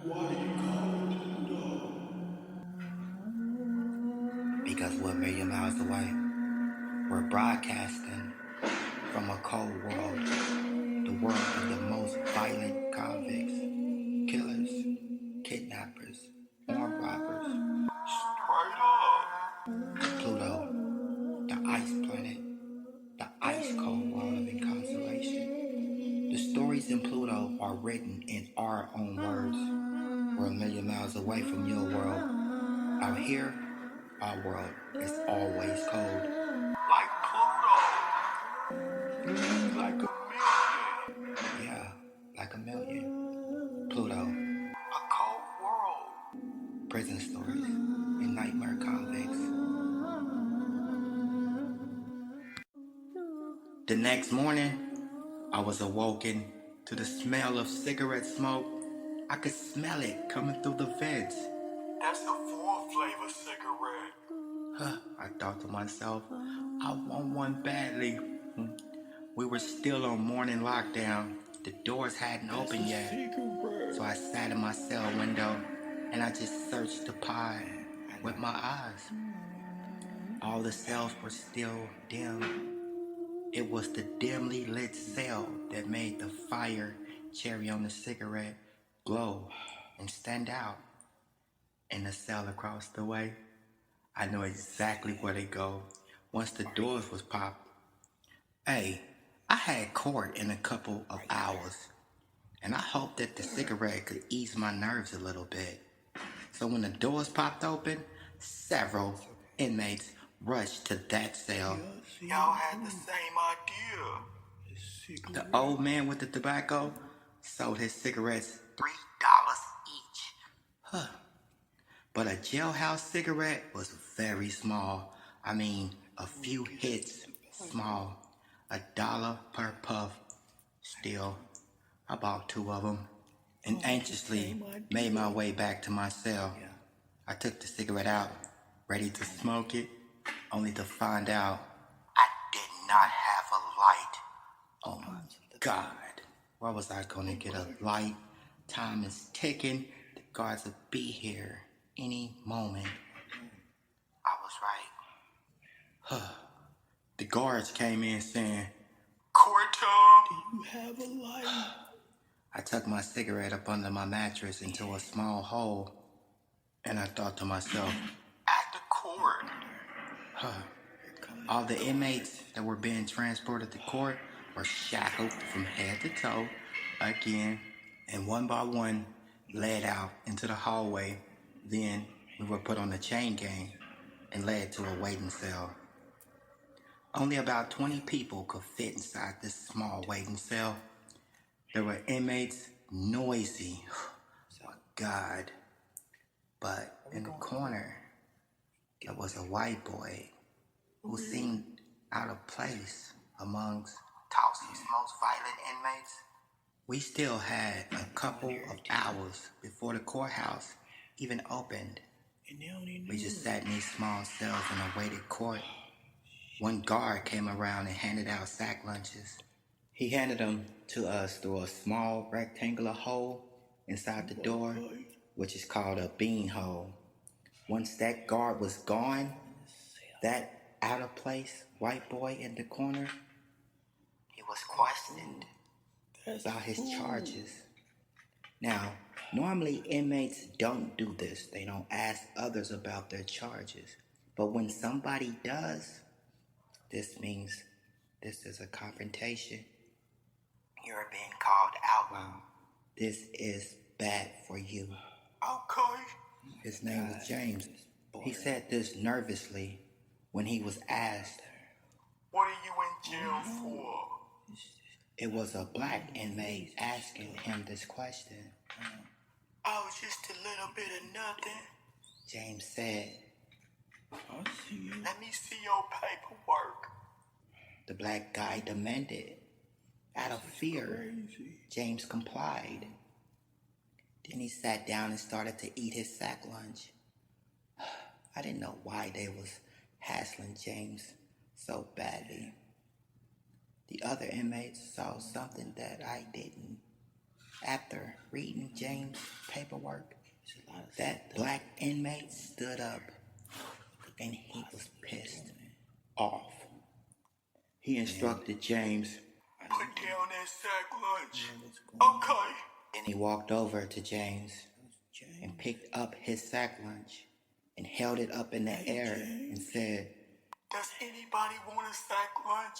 Why do you call it Pluto? Because we're a million miles away. We're broadcasting from a cold world, the world of the most violent convicts, killers, kidnappers, armed robbers. Straight up. Pluto, the ice planet, the ice cold world of incarceration. The stories in Pluto are written in our own words. We're a million miles away from your world. Out here, our world is always cold. Like Pluto. Like a million. Yeah, like a million. Pluto, A cold world. prison stories, and nightmare convicts. The next morning, I was awoken to the smell of cigarette smoke. I could smell it coming through the vents. That's the full flavor cigarette. I thought to myself, I want one badly. We were still on morning lockdown. The doors hadn't opened yet. So I sat in my cell window and I just searched the pod with my eyes. All the cells were still dim. It was the dimly lit cell that made the fire cherry on the cigarette glow and stand out. In the cell across the way, I know exactly where they go once the doors was popped. Hey, I had court in a couple of hours, and I hoped that the cigarette could ease my nerves a little bit. So when the doors popped open, several inmates rushed to that cell. Y'all had the same idea. The old man with the tobacco sold his cigarettes $3 each. But a jailhouse cigarette was very small. I mean, a few hits small. $1 per puff. Still, I bought 2 of them and anxiously made my way back to my cell. I took the cigarette out, ready to smoke it, only to find out I did not have a light. Oh my God. Where was I gonna get a light? Time is ticking. The guards will be here any moment. I was right. The guards came in saying, Court time. Do you have a light? I tucked my cigarette up under my mattress into a small hole, and I thought to myself, At the court. All the inmates that were being transported to court were shackled from head to toe again, and one by one led out into the hallway. Then we were put on a chain gang and led to a waiting cell. Only about 20 people could fit inside this small waiting cell. There were inmates, noisy, oh God. But in the corner, there was a white boy who seemed out of place amongst Towson's most violent inmates. We still had a couple of hours before the courthouse even opened. We just sat in these small cells and awaited court. One guard came around and handed out sack lunches. He handed them to us through a small rectangular hole inside the door, which is called a bean hole. Once that guard was gone, that out of place white boy in the corner, he was questioned about his charges. Now, normally inmates don't do this. They don't ask others about their charges. But when somebody does, this means this is a confrontation. You're being called out. Wow. This is bad for you. Okay. His name was James. He said this nervously when he was asked. What are you in jail for? It was a black inmate asking him this question. I was just a little bit of nothing. James said, Let me see your paperwork. The black guy demanded. Out of fear, James complied. Then he sat down and started to eat his sack lunch. I didn't know why they was hassling James so badly. The other inmates saw something that I didn't. After reading James' paperwork, that black inmate stood up and he was pissed off. He instructed James. Put down that sack lunch. Okay. Then he walked over to James and picked up his sack lunch and held it up in the air and said, Does anybody want a sack lunch?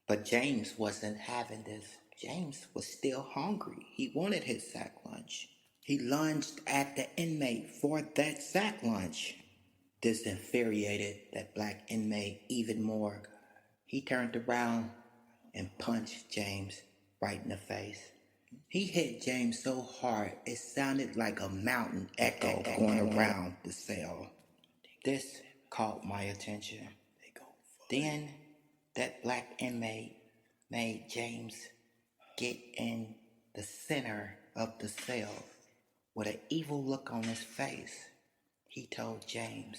but James wasn't having this. James was still hungry. He wanted his sack lunch. He lunged at the inmate for that sack lunch. This infuriated that black inmate even more. He turned around and punched James right in the face. He hit James so hard it sounded like a mountain echo going around the cell. This caught my attention. Then that black inmate made James get in the center of the cell with an evil look on his face. He told James,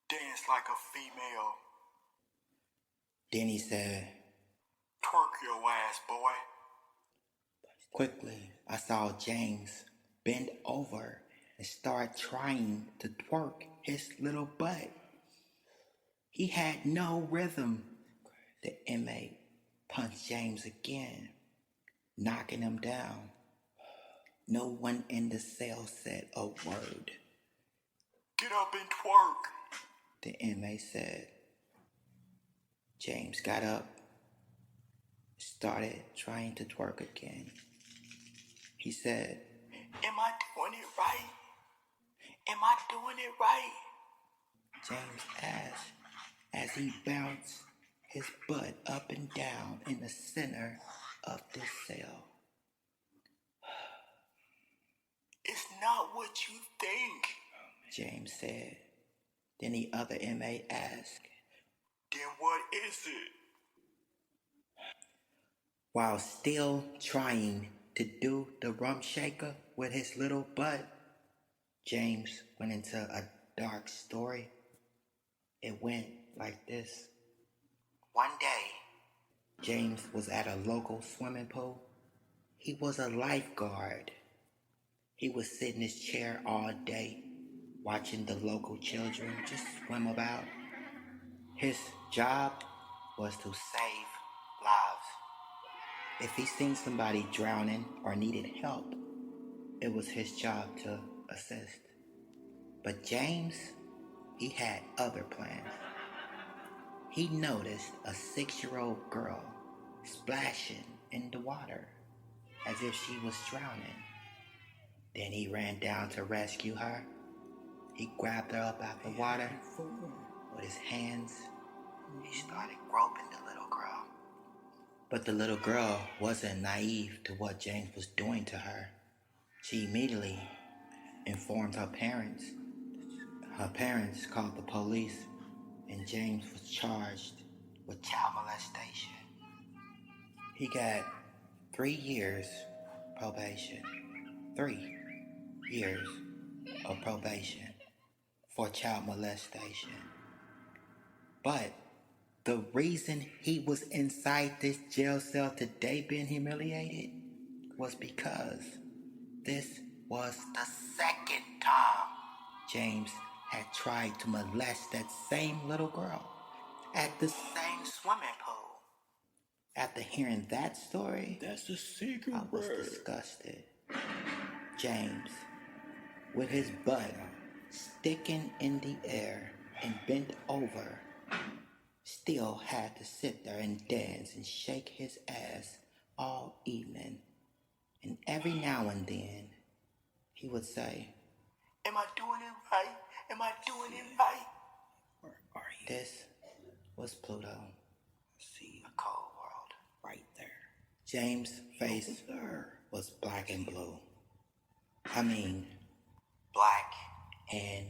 Dance like a female. then he said, Twerk your ass, boy. quickly I saw James bend over and start trying to twerk his little butt. He had no rhythm. The inmate punched James again, knocking him down. No one in the cell said a word. Get up and twerk. The inmate said. James got up, started trying to twerk again. He said, Am I doing it right? Am I doing it right? James asked as he bounced his butt up and down in the center of the cell. It's not what you think. James said. Then the other inmate asked, Then what is it? while still trying to do the rump shaker with his little butt, James went into a dark story. It went like this. One day, James was at a local swimming pool. He was a lifeguard. He would sit in his chair all day, watching the local children just swim about. His job was to save lives. If he seen somebody drowning or needed help, it was his job to assist. But James, he had other plans. He noticed a 6-year-old girl splashing in the water as if she was drowning. Then he ran down to rescue her. He grabbed her up out the water with his hands. He started groping the little girl. But the little girl wasn't naive to what James was doing to her. She immediately informed her parents. Her parents called the police, and James was charged with child molestation. He got 3 years probation. 3 years of probation for child molestation. But the reason he was inside this jail cell today being humiliated was because this was the second time James had tried to molest that same little girl at the same swimming pool. After hearing that story, That's the secret I was disgusted. James, with his butt sticking in the air and bent over, still had to sit there and dance and shake his ass all evening. And every now and then, he would say, Am I doing it right? Am I doing it right? Where are you? This was Pluto. See a cold world right there. James' face was black and blue. I mean, black and